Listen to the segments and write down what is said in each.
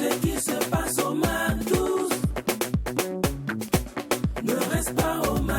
Ce qui se passe au MAC12 ne reste pas au MAC.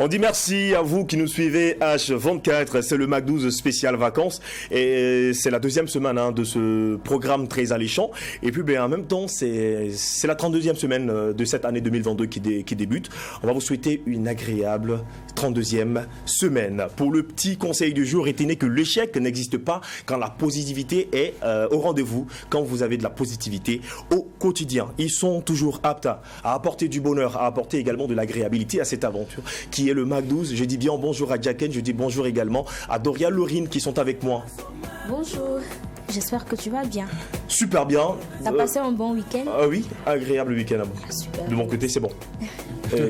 On dit merci à vous qui nous suivez H24, c'est le MAC12 spécial vacances et c'est la deuxième semaine de ce programme très alléchant et puis en même temps c'est la 32e semaine de cette année 2022 qui débute. On va vous souhaiter une agréable 32e semaine. Pour le petit conseil du jour, retenez que l'échec n'existe pas quand la positivité est au rendez-vous, quand vous avez de la positivité au quotidien. Ils sont toujours aptes à apporter du bonheur, à apporter également de l'agréabilité à cette aventure qui est le MAC12. Je dis bien bonjour à Jacken, je dis bonjour également à Doria Laurine qui sont avec moi. Bonjour, j'espère que tu vas bien. Super bien. T'as passé un bon week-end? Oui, agréable week-end à moi. Super. De mon côté, c'est bon.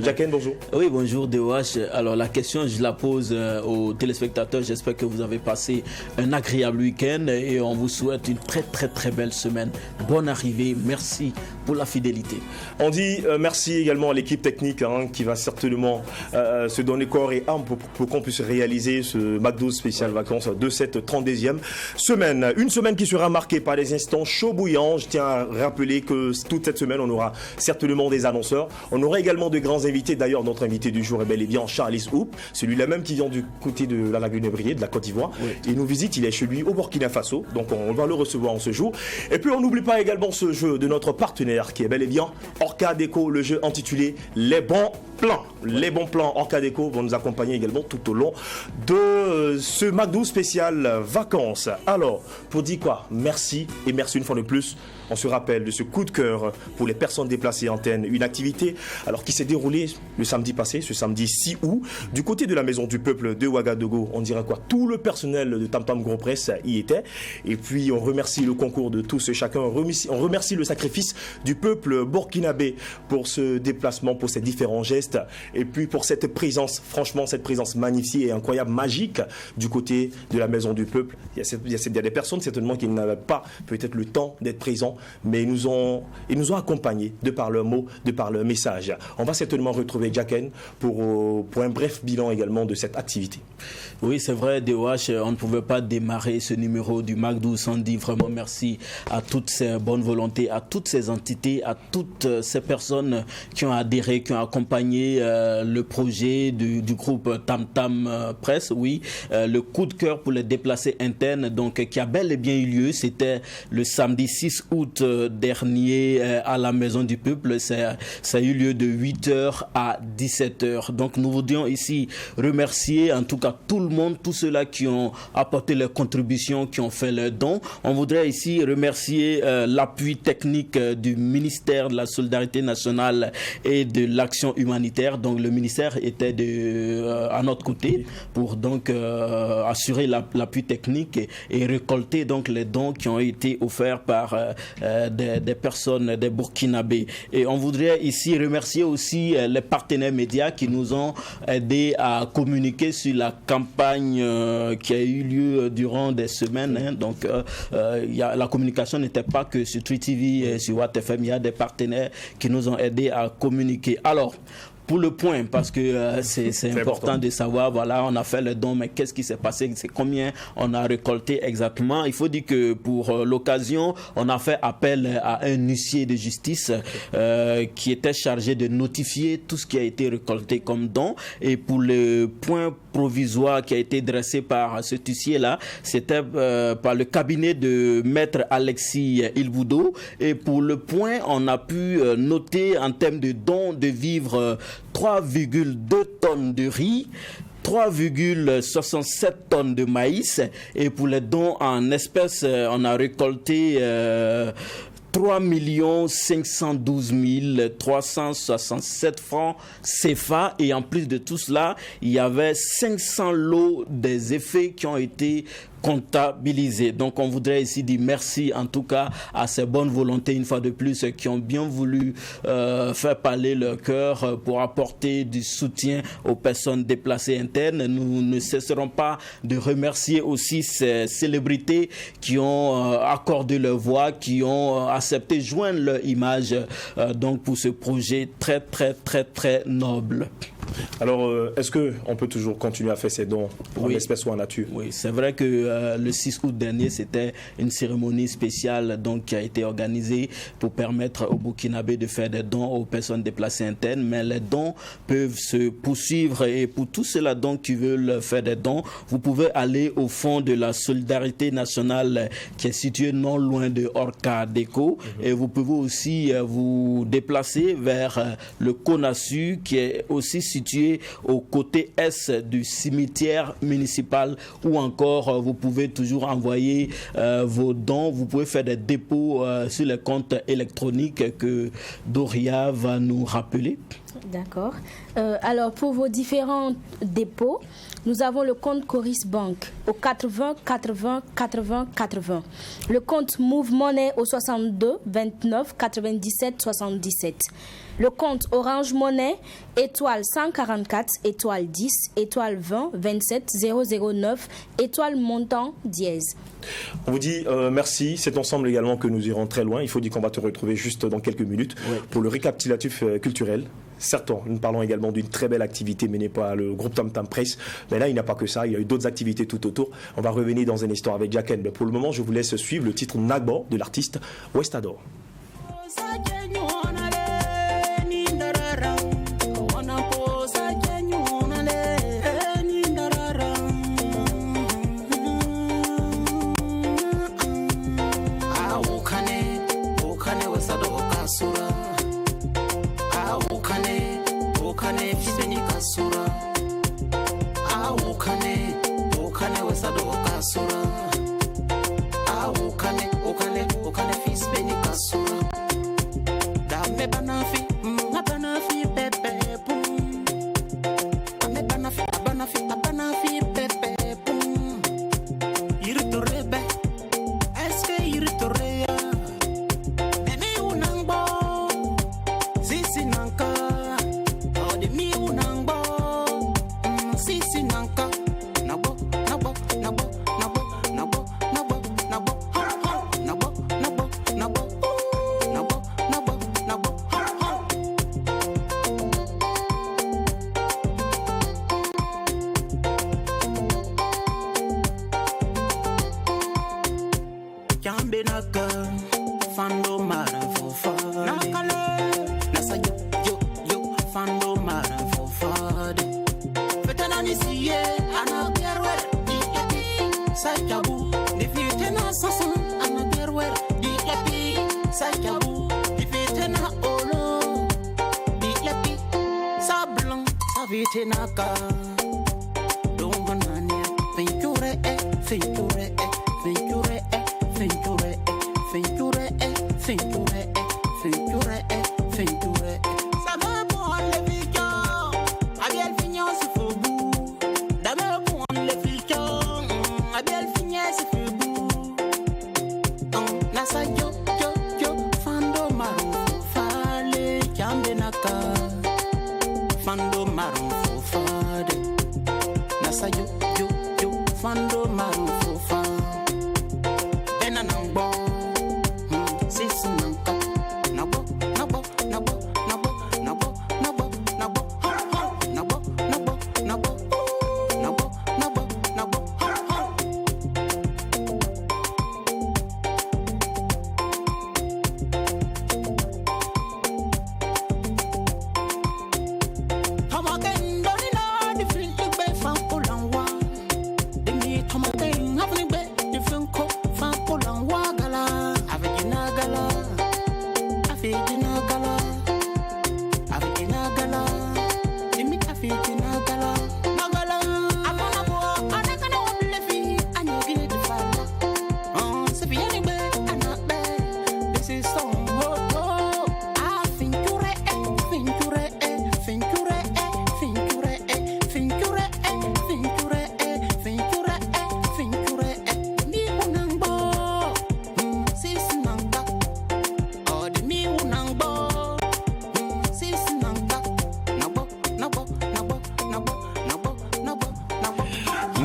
Jacken, bonjour. Oui, bonjour DOH. Alors la question, je la pose aux téléspectateurs. J'espère que vous avez passé un agréable week-end et on vous souhaite une très très très belle semaine. Bonne arrivée, merci pour la fidélité. On dit merci également à l'équipe technique qui va certainement se donner corps et âme pour qu'on puisse réaliser ce MAC12 spécial vacances de cette 32e semaine. Une semaine qui sera marquée par des instants chauds bouillants. Je tiens à rappeler que toute cette semaine, on aura certainement des annonceurs. On aura également de grands invités. D'ailleurs, notre invité du jour est bel et bien Charles Hoop, celui-là même qui vient du côté de la lagune Ébriée, de la Côte d'Ivoire. Oui. Il nous visite, il est chez lui au Burkina Faso. Donc on va le recevoir en ce jour. Et puis on n'oublie pas également ce jeu de notre partenaire qui est bel et bien Orca Déco, le jeu intitulé Les bons plans. Les bons plans Orca Déco vont nous accompagner également tout au long de ce MAC12 spécial vacances. Alors, pour dire quoi? Merci et merci une fois de plus. On se rappelle de ce coup de cœur pour les personnes déplacées antennes, une activité alors qui s'est déroulée le samedi passé, ce samedi 6 août, du côté de la Maison du Peuple de Ouagadougou. On dirait quoi? Tout le personnel de Tam Tam Gros Presse y était. Et puis on remercie le concours de tous et chacun. On remercie le sacrifice du peuple burkinabé pour ce déplacement, pour ces différents gestes. Et puis pour cette présence, franchement cette présence magnifique et incroyable, magique du côté de la Maison du Peuple. Il y a des personnes certainement qui n'avaient pas peut-être le temps d'être présents, mais ils nous ont accompagnés de par leurs mots, de par leur message. On va certainement retrouver Jacken pour un bref bilan également de cette activité. Oui, c'est vrai, DOH, on ne pouvait pas démarrer ce numéro du MAC12 sans dire vraiment merci à toutes ces bonnes volontés, à toutes ces entités, à toutes ces personnes qui ont adhéré, qui ont accompagné le projet du groupe Tam Tam Presse. Oui, le coup de cœur pour les déplacés internes, donc qui a bel et bien eu lieu. C'était le samedi 6 août dernier à la Maison du Peuple. Ça a eu lieu de 8h à 17h. Donc nous voudrions ici remercier en tout cas tout le monde, tous ceux-là qui ont apporté leurs contributions, qui ont fait leurs dons. On voudrait ici remercier l'appui technique du ministère de la Solidarité nationale et de l'action humanitaire. Donc le ministère était à notre côté pour donc assurer l'appui technique et récolter donc les dons qui ont été offerts par des personnes, des Burkinabés. Et on voudrait ici remercier aussi les partenaires médias qui nous ont aidés à communiquer sur la campagne qui a eu lieu durant des semaines. Donc la communication n'était pas que sur Tri TV et sur WattFM, il y a des partenaires qui nous ont aidés à communiquer. Alors, pour le point, parce que c'est important de savoir, voilà, on a fait le don, mais qu'est-ce qui s'est passé, c'est combien on a récolté exactement. Il faut dire que pour l'occasion, on a fait appel à un huissier de justice qui était chargé de notifier tout ce qui a été récolté comme don. Et pour le point provisoire qui a été dressé par cet huissier-là, c'était par le cabinet de maître Alexis Ilboudo. Et pour le point, on a pu noter en termes de dons de vivres 3,2 tonnes de riz, 3,67 tonnes de maïs, et pour les dons en espèces, on a récolté 3 512 367 francs CFA, et en plus de tout cela, il y avait 500 lots des effets qui ont été comptabilisés. Donc on voudrait ici dire merci en tout cas à ces bonnes volontés une fois de plus qui ont bien voulu faire parler leur cœur pour apporter du soutien aux personnes déplacées internes. Nous ne cesserons pas de remercier aussi ces célébrités qui ont accordé leur voix, qui ont accepté de joindre leur image donc pour ce projet très très très très noble. Alors, est-ce qu'on peut toujours continuer à faire ces dons en espèces ou en nature? Oui, c'est vrai que le 6 août dernier, c'était une cérémonie spéciale donc, qui a été organisée pour permettre aux Burkinabés de faire des dons aux personnes déplacées internes, mais les dons peuvent se poursuivre et pour tous ceux-là donc, qui veulent faire des dons, vous pouvez aller au Fonds de la Solidarité Nationale qui est situé non loin de Orca Déco et vous pouvez aussi vous déplacer vers le CONASU qui est aussi situé au côté est du cimetière municipal ou encore vous pouvez toujours envoyer vos dons, vous pouvez faire des dépôts sur les comptes électroniques que Doria va nous rappeler. D'accord. Alors, pour vos différents dépôts, nous avons le compte Coris Bank au 80 80 80 80. Le compte Move Money au 62 29 97 77. Le compte Orange Money, étoile 144, étoile 10, étoile 20, 27, 009, étoile montant dièse. On vous dit merci. C'est ensemble également que nous irons très loin. Il faut dire qu'on va te retrouver juste dans quelques minutes pour le récapitulatif culturel. Certes, nous parlons également d'une très belle activité menée par le groupe Tam Tam Press. Mais là, il n'y a pas que ça. Il y a eu d'autres activités tout autour. On va revenir dans une histoire avec Jacken. Mais pour le moment, je vous laisse suivre le titre Nagbo de l'artiste Westador.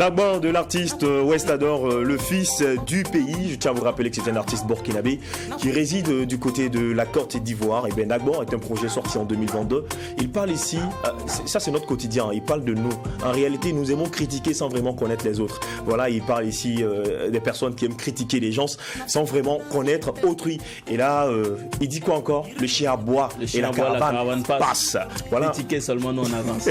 Nagba de l'artiste Westador, le fils du pays. Je tiens à vous rappeler que c'est un artiste burkinabé qui réside du côté de la Côte d'Ivoire. Et bien Nagba est un projet sorti en 2022. Il parle ici, ça c'est notre quotidien, il parle de nous. En réalité, nous aimons critiquer sans vraiment connaître les autres. Voilà, il parle ici des personnes qui aiment critiquer les gens sans vraiment connaître autrui. Et là, il dit quoi encore? Le chien aboie et la caravane passe. Voilà. Critiquer seulement, nous on avance.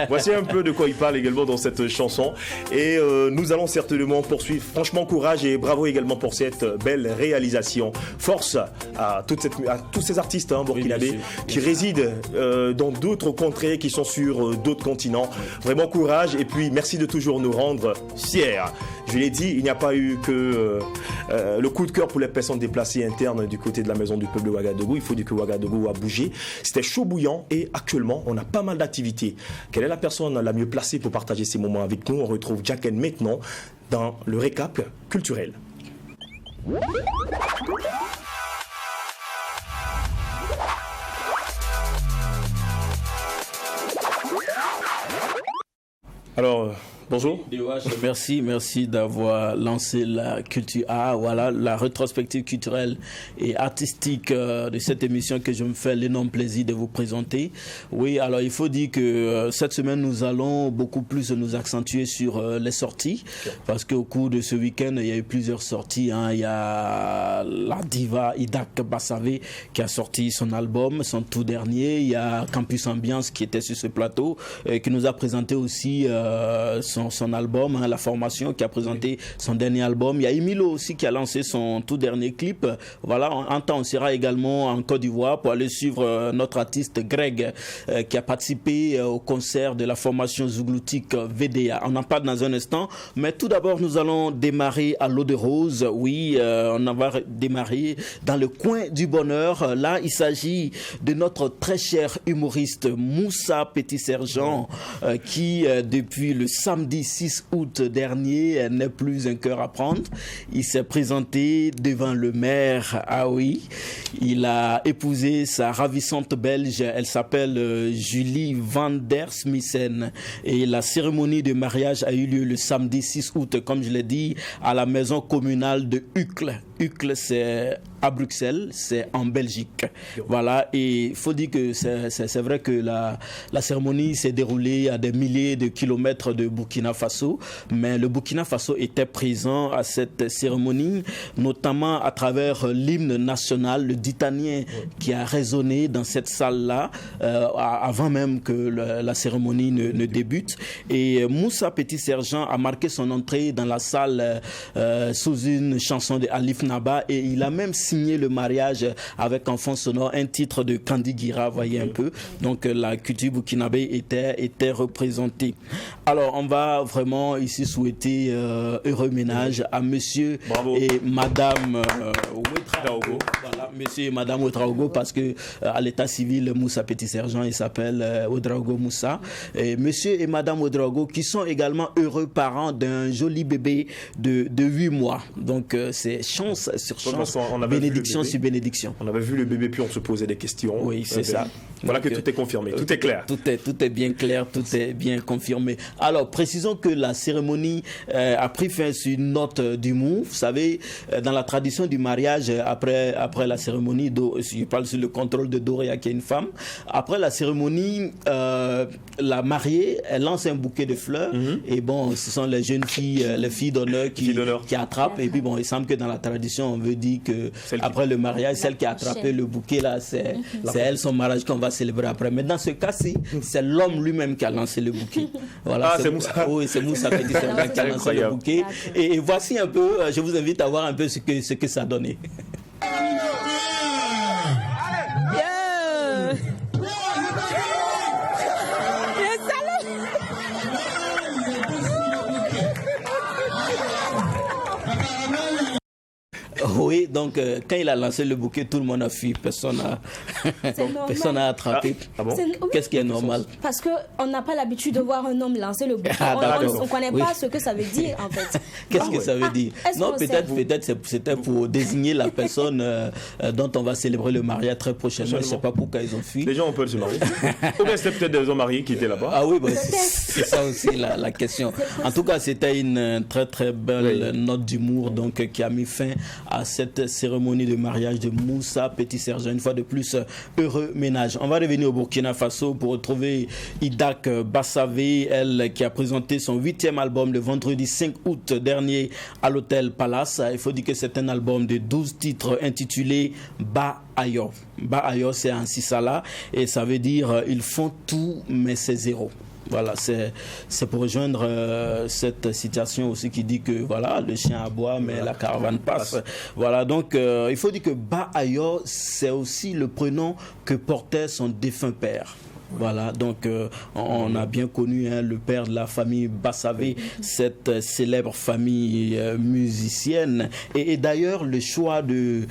Voici un peu de quoi il parle également dans cette chanson. Et nous allons certainement poursuivre. Franchement, courage et bravo également pour cette belle réalisation. Force à tous ces artistes burkinabés qui résident dans d'autres contrées, qui sont sur d'autres continents. Vraiment courage et puis merci de toujours nous rendre fiers. Je l'ai dit, il n'y a pas eu que le coup de cœur pour les personnes déplacées internes du côté de la maison du peuple de Ouagadougou. Il faut dire que Ouagadougou a bougé. C'était chaud bouillant et actuellement, on a pas mal d'activités. Quelle est la personne la mieux placée pour partager ces moments avec nous? On retrouve Jacken maintenant dans le récap culturel. Alors, bonjour. Merci d'avoir lancé la culture. Voilà, la rétrospective culturelle et artistique de cette émission que je me fais l'énorme plaisir de vous présenter. Oui, alors il faut dire que cette semaine, nous allons beaucoup plus nous accentuer sur les sorties parce qu'au cours de ce week-end, il y a eu plusieurs sorties. Il y a la diva Idak Bassavé qui a sorti son album, son tout dernier. Il y a Campus Ambiance qui était sur ce plateau qui nous a présenté aussi son album, La Formation, qui a présenté son dernier album. Il y a Emilo aussi qui a lancé son tout dernier clip. Voilà, en temps, on sera également en Côte d'Ivoire pour aller suivre notre artiste Greg qui a participé au concert de La Formation zougloutique VDA. On en parle dans un instant, mais tout d'abord, nous allons démarrer à l'eau de rose. Oui, on va démarrer dans le coin du bonheur. Là, il s'agit de notre très cher humoriste Moussa Petit-Sergent qui, depuis le samedi 6 août dernier, n'est plus un cœur à prendre. Il s'est présenté devant le maire. Ah oui, il a épousé sa ravissante belge. Elle s'appelle Julie van der Smissen. Et la cérémonie de mariage a eu lieu le samedi 6 août, comme je l'ai dit, à la maison communale de Uccle. Uccle, c'est à Bruxelles, c'est en Belgique. Voilà, et il faut dire que c'est vrai que la cérémonie s'est déroulée à des milliers de kilomètres de Burkina Faso, mais le Burkina Faso était présent à cette cérémonie, notamment à travers l'hymne national, le Ditanien, qui a résonné dans cette salle-là, avant même que la cérémonie ne débute. Et Moussa Petit-Sergent a marqué son entrée dans la salle sous une chanson de Alif Naba, et il a même signé le mariage avec en fond sonore un titre de Kandi Guira, voyez un peu. Donc la culture burkinabé était représentée. Alors on va vraiment ici souhaiter heureux ménage à monsieur et madame Ouedraogo. Voilà, monsieur et madame Ouedraogo, parce que à l'état civil, Moussa Petit-Sergent, il s'appelle Ouedraogo Moussa. Et monsieur et madame Ouedraogo qui sont également heureux parents d'un joli bébé de 8 mois. Donc c'est chance sur chance, bénédiction sur bénédiction. On avait vu le bébé puis on se posait des questions. Oui, c'est ça. Voilà. Donc, que tout est confirmé, tout est clair. Tout est bien clair, tout est bien confirmé. Alors, précisons que la cérémonie a pris fin sur une note d'humour. Vous savez, dans la tradition du mariage, après la cérémonie, je parle sur le contrôle de Doria, qui est une femme. Après la cérémonie, la mariée, elle lance un bouquet de fleurs. Et bon, ce sont les jeunes filles, les filles d'honneur qui attrapent. Et puis bon, il semble que dans la tradition, on veut dire que après le mariage, celle qui a attrapé le bouquet là, c'est elle, son mariage qu'on va célébrer après. Mais dans ce cas-ci, c'est l'homme lui-même qui a lancé le bouquet. Voilà, c'est Moussa. Oui, c'est Moussa Petit-Sergent qui a lancé le bouquet. Et voici un peu, je vous invite à voir un peu ce que ça a donné. Oui, donc quand il a lancé le bouquet, tout le monde a fui. Personne C'est normal. Personne n'a attrapé. Ah bon? Oui, Qu'est-ce qui est normal? parce qu'on n'a pas l'habitude de voir un homme lancer le bouton. Ah, d'accord. On ne connaît Oui. pas ce que ça veut dire, en fait. Qu'est-ce que ça veut dire? est-ce Non, qu'on peut-être c'était pour désigner la personne dont on va célébrer le mariage très prochainement. Je ne sais pas pourquoi ils ont fui. Les gens ont peur de se marier. Ou bien c'était peut-être des hommes mariés qui étaient là-bas. Ah oui, bah, c'est ça aussi la question. En tout cas, c'était une très très belle note d'humour donc qui a mis fin à cette cérémonie de mariage de Moussa Petit Sergent. Une fois de plus, heureux ménage. On va revenir au Burkina Faso pour retrouver Idak Bassavé, elle qui a présenté son 8e album le vendredi 5 août dernier à l'hôtel Palace. Il faut dire que c'est un album de 12 titres intitulé Ba Ayo. Ba Ayo, c'est un Sissala et ça veut dire ils font tout mais c'est zéro. Voilà, c'est pour rejoindre cette citation aussi qui dit que voilà, le chien aboie mais la caravane passe. Voilà, donc il faut dire que Ba Ayo, c'est aussi le prénom que portait son défunt père. Voilà, donc on a bien connu le père de la famille Bassavé, cette célèbre famille musicienne. Et d'ailleurs, le choix de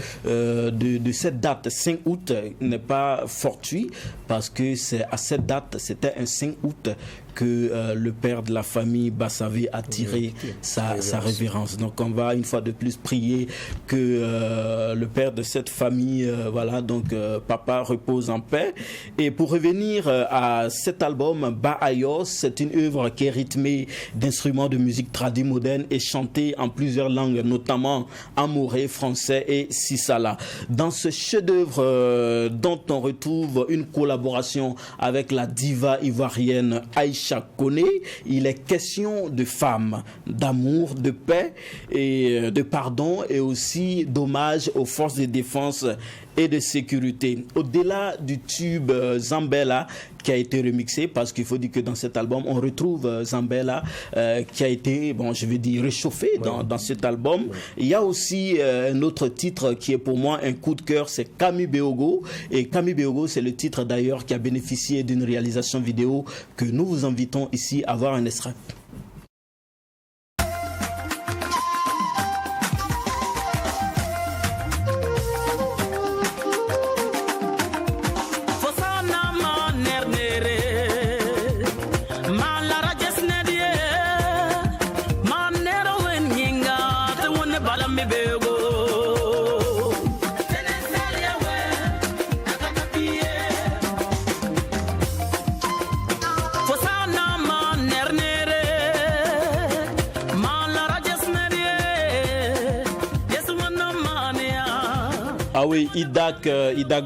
cette date, 5 août, n'est pas fortuit parce que c'est à cette date, c'était un 5 août que le père de la famille Bassavé a tiré sa révérence. Donc on va une fois de plus prier que le père de cette famille, voilà, donc papa repose en paix. Et pour revenir à cet album, Ba Ayo, c'est une œuvre qui est rythmée d'instruments de musique tradie moderne et chantée en plusieurs langues, notamment amoré, français et sissala. Dans ce chef-d'œuvre dont on retrouve une collaboration avec la diva ivoirienne Aïcha Koné, il est question de femmes, d'amour, de paix et de pardon et aussi d'hommage aux forces de défense et de sécurité. Au-delà du tube Zambella qui a été remixé, parce qu'il faut dire que dans cet album on retrouve Zambella qui a été, bon, je vais dire réchauffé dans cet album. Il y a aussi un autre titre qui est pour moi un coup de cœur, c'est Kami Beogo. Et Kami Beogo, c'est le titre d'ailleurs qui a bénéficié d'une réalisation vidéo que nous vous invitons ici à voir un extrait. Ah oui, Idak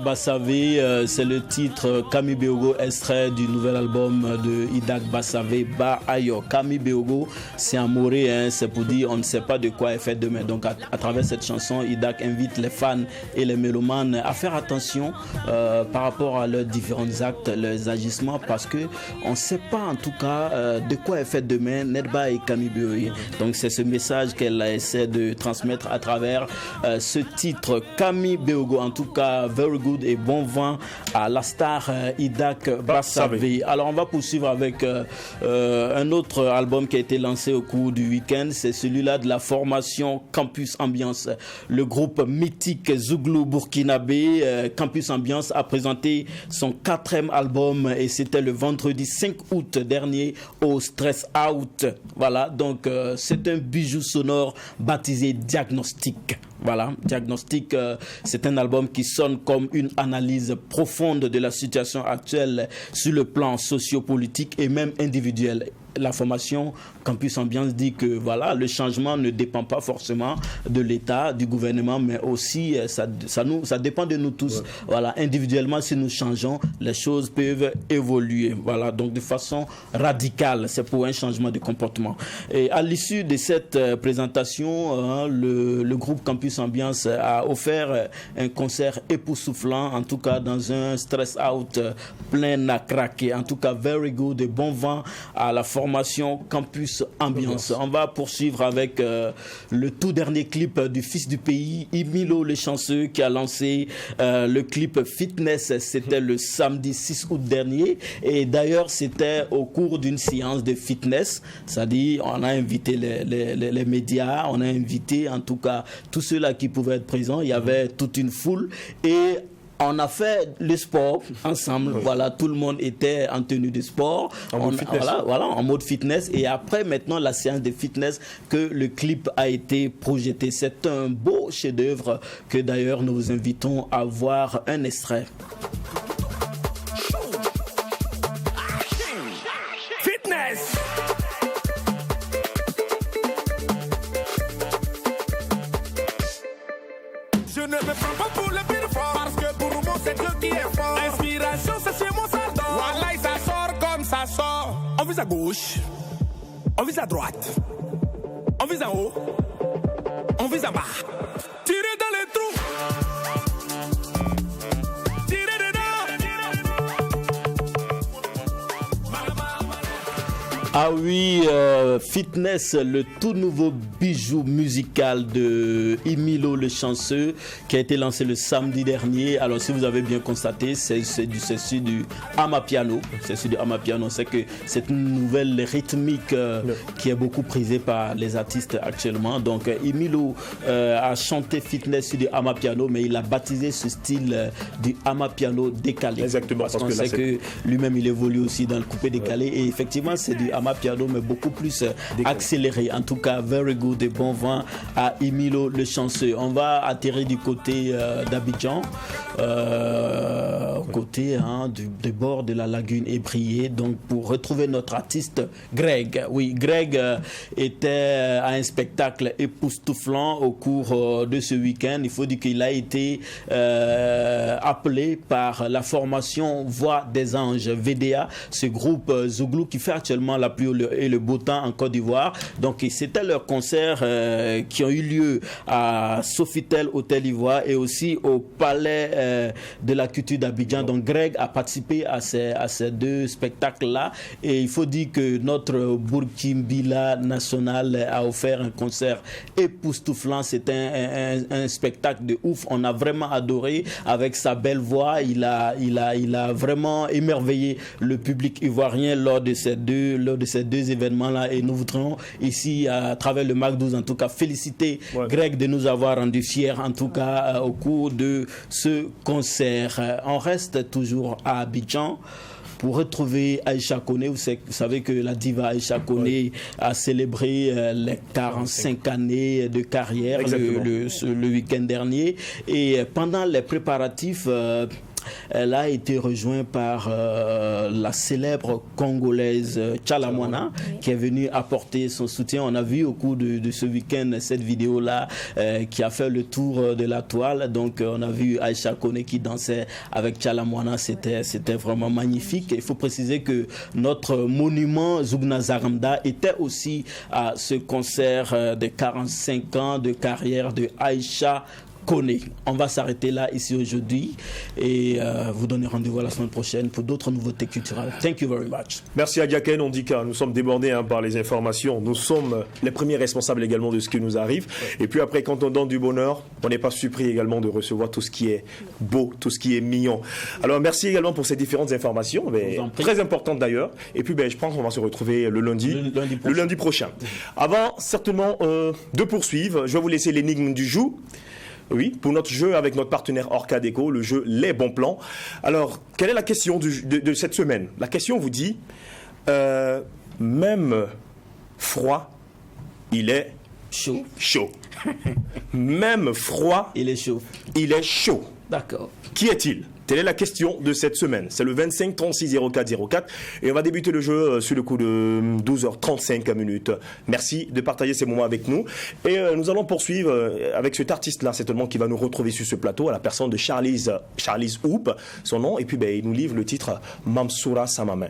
Bassavé, c'est le titre Kami Beogo, extrait du nouvel album de Idak Bassavé, Ba Ayo. Kami Beogo, c'est un moré, hein, c'est pour dire on ne sait pas de quoi est fait demain. Donc à travers cette chanson, Idak invite les fans et les mélomanes à faire attention par rapport à leurs différents actes, leurs agissements, parce que on ne sait pas en tout cas de quoi est fait demain Nedba et Kami Beogo. Donc c'est ce message qu'elle essaie de transmettre à travers ce titre Kami Beogo. En tout cas, very good et bon vent à la star Idak Bassavé. Alors on va poursuivre avec un autre album qui a été lancé au cours du week-end. C'est celui-là de la formation Campus Ambiance. Le groupe mythique Zouglou burkinabé Campus Ambiance a présenté son 4e album et c'était le vendredi 5 août dernier au Stress Out. Voilà, donc c'est un bijou sonore baptisé Diagnostic. Voilà, Diagnostic, c'est un album qui sonne comme une analyse profonde de la situation actuelle sur le plan sociopolitique et même individuel. La formation Campus Ambiance dit que voilà, le changement ne dépend pas forcément de l'État, du gouvernement, mais aussi ça dépend de nous tous. Ouais. Voilà, individuellement, si nous changeons, les choses peuvent évoluer. Voilà, donc de façon radicale, c'est pour un changement de comportement. Et à l'issue de cette présentation, le groupe Campus Ambiance a offert un concert époustouflant, en tout cas dans un stress out plein à craquer. En tout cas, very good et bon vent à la formation Campus Ambiance. On va poursuivre avec le tout dernier clip du fils du pays, Imilo le chanceux, qui a lancé le clip Fitness. C'était le samedi 6 août dernier. Et d'ailleurs, c'était au cours d'une séance de fitness. C'est-à-dire, on a invité les médias, on a invité en tout cas tous ceux-là qui pouvaient être présents. Il y avait toute une foule. Et On a fait le sport ensemble. Oui. Voilà, tout le monde était en tenue de sport. En mode fitness. Voilà, en mode fitness. Et après, maintenant, la séance de fitness que le clip a été projeté. C'est un beau chef-d'œuvre que d'ailleurs nous vous invitons à voir un extrait. Fitness. Je ne me prends pas pour le pire fort, parce que pour moi c'est Dieu qui est fort. L'inspiration c'est chez moi ça dort. Voilà, ça sort comme ça sort. On vise à gauche, on vise à droite, on vise en haut, on vise en bas. Tirez dans les trous. Ah oui, Fitness, le tout nouveau bijou musical de Emilio Le Chanceux qui a été lancé le samedi dernier. Alors si vous avez bien constaté, c'est du Amapiano. C'est du Amapiano. C'est que cette nouvelle rythmique qui est beaucoup prisée par les artistes actuellement. Donc Emilio a chanté Fitness sur du Amapiano, mais il a baptisé ce style du Amapiano décalé. Exactement. Parce qu'on sait que lui-même il évolue aussi dans le coupé décalé. Et effectivement, c'est du Amapiano, mais beaucoup plus accéléré. En tout cas, very good et bon vent à Emilio Le Chanceux. On va atterrir du côté d'Abidjan, côté du bord de la lagune ébriée, donc pour retrouver notre artiste Greg. Oui, Greg était à un spectacle époustouflant au cours de ce week-end. Il faut dire qu'il a été appelé par la formation Voix des Anges, VDA, ce groupe Zouglou qui fait actuellement la pluie et le beau temps en Côte d'Ivoire. Donc c'était leurs concerts qui ont eu lieu à Sofitel Hôtel Ivoire et aussi au Palais de la Culture d'Abidjan. Donc Greg a participé à ces deux spectacles-là et il faut dire que notre Burkimbila national a offert un concert époustouflant. C'était un spectacle de ouf. On a vraiment adoré avec sa belle voix. Il a vraiment émerveillé le public ivoirien lors de ces deux événements-là et nous voudrions ici à travers le Mac 12 en tout cas féliciter Greg de nous avoir rendu fiers en tout cas au cours de ce concert. On reste toujours à Abidjan pour retrouver Aïcha Koné. Vous savez que la diva Aïcha Koné a célébré les 45 années de carrière le week-end dernier et pendant les préparatifs elle a été rejointe par la célèbre Congolaise Tchalamwana qui est venue apporter son soutien. On a vu au cours de ce week-end cette vidéo-là qui a fait le tour de la toile. Donc on a vu Aïcha Koné qui dansait avec Tchalamwana. C'était vraiment magnifique. Il faut préciser que notre monument Zougna Zaramda était aussi à ce concert de 45 ans de carrière de Aïcha Koné. On va s'arrêter là ici aujourd'hui et vous donner rendez-vous la semaine prochaine pour d'autres nouveautés culturelles. Thank you very much. Merci à Diaken. On dit que nous sommes débordés par les informations. Nous sommes les premiers responsables également de ce qui nous arrive. Et puis après, quand on donne du bonheur, on n'est pas surpris également de recevoir tout ce qui est beau, tout ce qui est mignon. Alors merci également pour ces différentes informations, très importantes d'ailleurs. Et puis je pense qu'on va se retrouver le lundi prochain. Avant certainement de poursuivre, je vais vous laisser l'énigme du jour. Oui, pour notre jeu avec notre partenaire Orcadeco, le jeu Les Bons Plans. Alors, quelle est la question de cette semaine? La question vous dit, même froid, il est chaud. Même froid, il est chaud. D'accord. Qui est-il? Telle est la question de cette semaine. C'est le 25 36 04 04 et on va débuter le jeu sur le coup de 12h35 minutes. Merci de partager ces moments avec nous et nous allons poursuivre avec cet artiste-là certainement qui va nous retrouver sur ce plateau à la personne de Charlize Hoop, son nom, et puis il nous livre le titre Mamsoura Samame.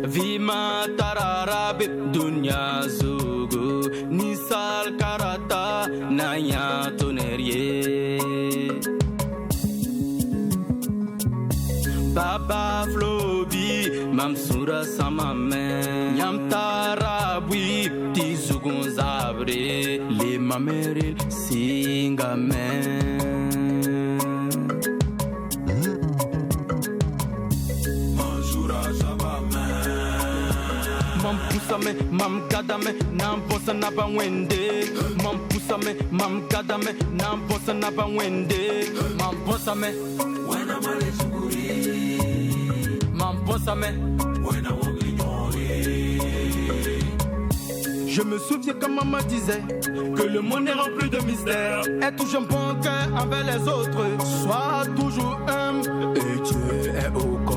Vima tararabe dunya zugu nisal karata naya tonerie Baba Flobi Mamsoura Samame Nyam tarabwi tizugun zabre le mameril singamen pusame, mam gadame, nam bossa naba wende. Mam pusame, mam gadame, nam bossa naba wende. Mam bossame, wena male suguri. Mam bossame, wena woglignori. Je me souviens quand maman disait que le monde est rempli de mystères. Aie toujours un bon cœur envers les autres. Sois toujours humble et Dieu est au contrôle.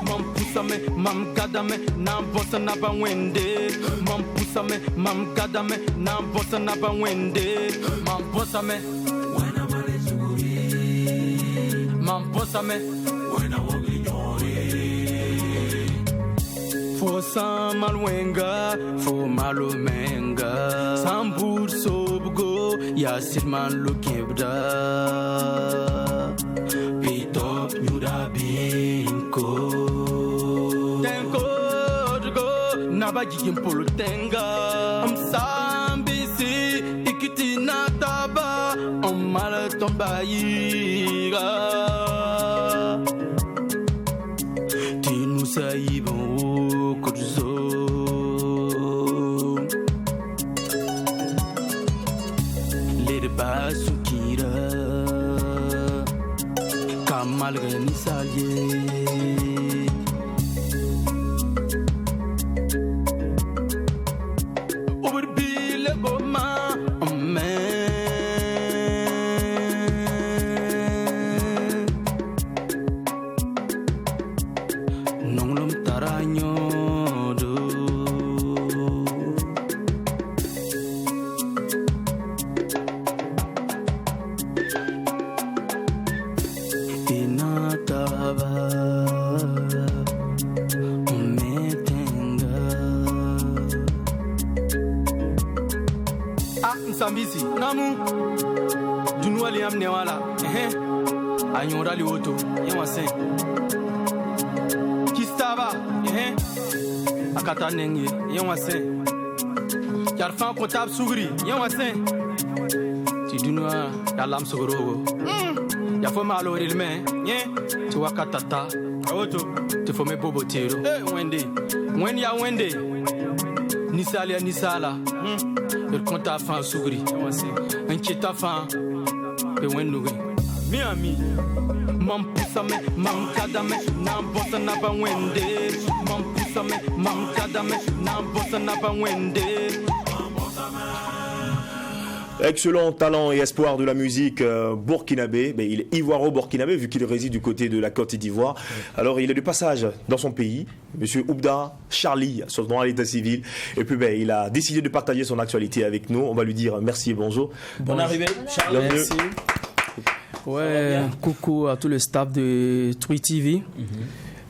Mam pusame, mam gadame, nam bossa naba wende. Mam pusame, mam gadame, nam bossa naba wende. Mam bossame, wena male suguri. Mam bossame, wena woglignori. Fo san malwenga, fo malomenga. Sambur sobgo, yasid man lukebda. Pitop nyuda binko. Tenko go, naba jigim polo tenga. Sambisi, ikiti nataba, mala tombayiga. Tinu saibon kudzo. Lede basukira, kamal gani salye. Sambisi, namu Junuali amne wala Anyora li oto Yewa sen Kistaba Akata nenge Yewa sen Yarfan kontab sugri Yewa sen Ti dunwa Yalam sugro Yafo malo rilme Ti wakatata Oto Ti fome bobo tero Wende Wende Nisala Nisala El compta fan sougri, un chita fan, et wen nougri. Mi ami, mam pusame, mam kadame, nam bossa naba wende. Mam pusame, mam kadame, nam bossa naba wende. Excellent talent et espoir de la musique burkinabé. Il est ivoiro-burkinabé vu qu'il réside du côté de la Côte d'Ivoire. Alors il est de passage dans son pays. Monsieur Oubda Charlie, son nom à l'état civil. Et puis il a décidé de partager son actualité avec nous. On va lui dire merci et bonjour. Bonne arrivée, Charlie. Merci. Ouais, coucou à tout le staff de Trui TV.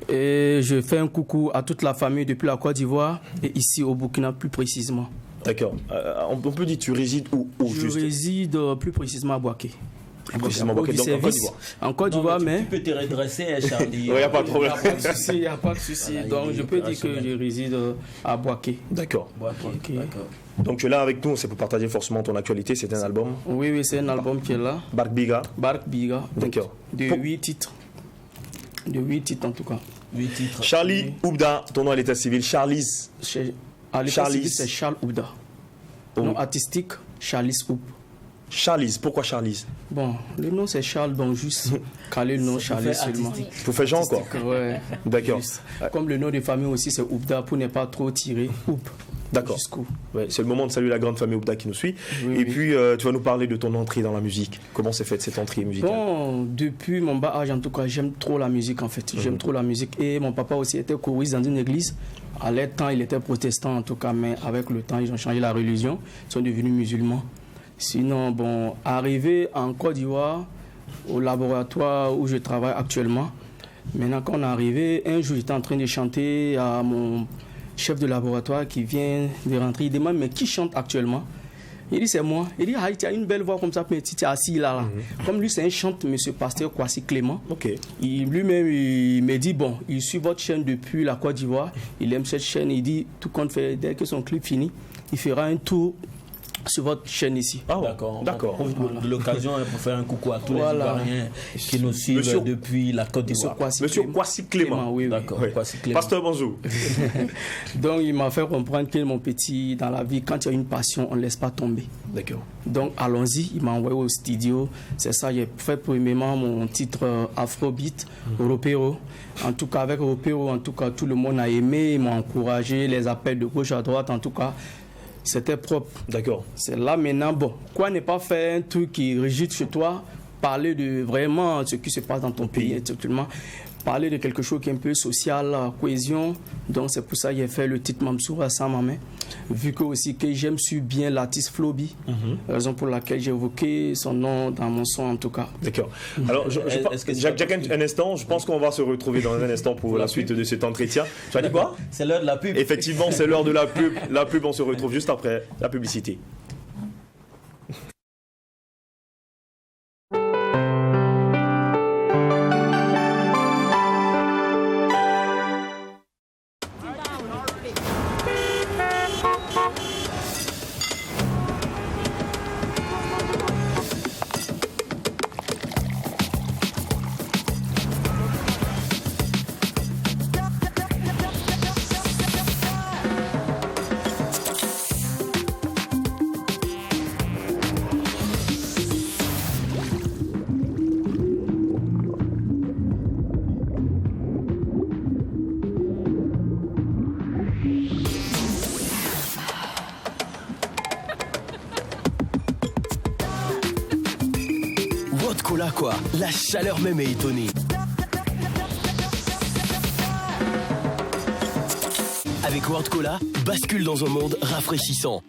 Et je fais un coucou à toute la famille depuis la Côte d'Ivoire et ici au Burkina plus précisément. D'accord. On peut dire tu résides où Je réside plus précisément à Boaké. Plus précisément à Boaké, donc en Côte d'Ivoire. En Côte d'Ivoire, mais... Tu peux te redresser, Charlie. Il n'y a pas de problème. Il n'y a pas de souci. Donc je peux dire que je réside à Boaké. D'accord. Okay. Donc tu es là avec nous, c'est pour partager forcément ton actualité. C'est un album. Oui, c'est un album qui est là. Bark Biga. D'accord. De 8 titres. De 8 titres en tout cas. 8 titres. Charlie Oubda, ton nom à l'état civil. Charlize. À l'état civil, c'est Charles Oubda. Nom artistique, Charlize Oup. Charlize, pourquoi Charlize? Bon, le nom c'est Charles, donc juste caler le nom Charlize seulement. Pour faire genre quoi. Ouais. D'accord. Comme le nom de famille aussi c'est Oubda pour ne pas trop tirer. Oup. D'accord. Ouais, c'est le moment de saluer la grande famille Oubda qui nous suit. Et puis tu vas nous parler de ton entrée dans la musique. Comment s'est faite cette entrée musicale? Bon, depuis mon bas âge en tout cas, j'aime trop la musique en fait. J'aime trop la musique. Et mon papa aussi était choriste dans une église. À leur temps, il était protestant en tout cas, mais avec le temps, ils ont changé la religion. Ils sont devenus musulmans. Sinon, bon, arrivé en Côte d'Ivoire, au laboratoire où je travaille actuellement, maintenant qu'on est arrivé, un jour j'étais en train de chanter à mon chef de laboratoire qui vient de rentrer. Il demande, mais qui chante actuellement? Il dit, c'est moi. Il dit, tu as une belle voix comme ça, mais tu es assis là. Comme lui, c'est un chante, monsieur Pasteur Kwasi Clément. Lui-même, il me dit, bon, il suit votre chaîne depuis la Côte d'Ivoire. Il aime cette chaîne. Il dit, tout compte fait, dès que son clip finit, il fera un tour sur votre chaîne ici. Ah, D'accord. d'accord. On profite de l'occasion pour faire un coucou à tous Voilà. les Ivoiriens qui nous suivent depuis la Côte d'Ivoire. Monsieur Kwasi Clément. Oui, oui. D'accord. Oui. Kwasi Clément. Pasteur, bonjour. Donc il m'a fait comprendre que mon petit, dans la vie, quand il y a une passion, on ne laisse pas tomber. D'accord. Donc allons-y, il m'a envoyé au studio. C'est ça, j'ai fait premièrement mon titre Afrobeat, Européo. En tout cas, avec Européo, en tout cas, tout le monde a aimé, ils m'ont encouragé, les appels de gauche à droite, en tout cas. C'était propre. D'accord. C'est là maintenant, bon, quoi ne pas faire un truc qui rigide chez toi, parler de vraiment ce qui se passe dans ton pays, actuellement, parler de quelque chose qui est un peu social, cohésion. Donc c'est pour ça que j'ai fait le titre Mamsoura sans ma main. Vu que aussi que j'aime bien l'artiste Flobi, raison pour laquelle j'ai évoqué son nom dans mon son en tout cas. D'accord. Alors, Jacques, un instant, je pense qu'on va se retrouver dans un instant pour la suite de cet entretien. Tu as dit quoi? C'est l'heure de la pub. Effectivement, c'est l'heure de la pub. La pub, on se retrouve juste après la publicité. Cola quoi, la chaleur même est étonnée. Avec World Cola, bascule dans un monde rafraîchissant.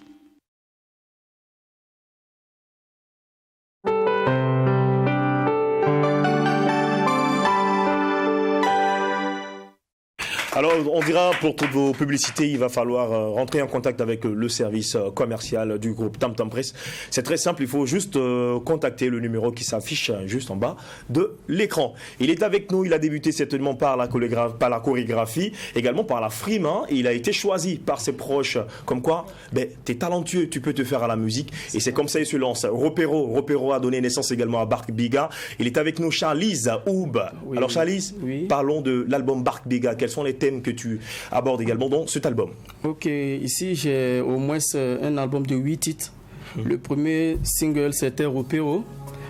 Alors, on dira pour toutes vos publicités, il va falloir rentrer en contact avec le service commercial du groupe Tam Tam Press. C'est très simple, il faut juste contacter le numéro qui s'affiche juste en bas de l'écran. Il est avec nous, il a débuté certainement par la chorégraphie, également par la frime, hein, et il a été choisi par ses proches, comme quoi, ben, t'es talentueux, tu peux te faire à la musique, et c'est comme ça il se lance. Ropero a donné naissance également à Bark Biga. Il est avec nous, Charlize Oub. Oui. Alors Charlize, Oui. parlons de l'album Bark Biga. Quels sont les thèmes que tu abordes également dans cet album? Ok, ici j'ai au moins un album de 8 titres. Le premier single c'était Européo,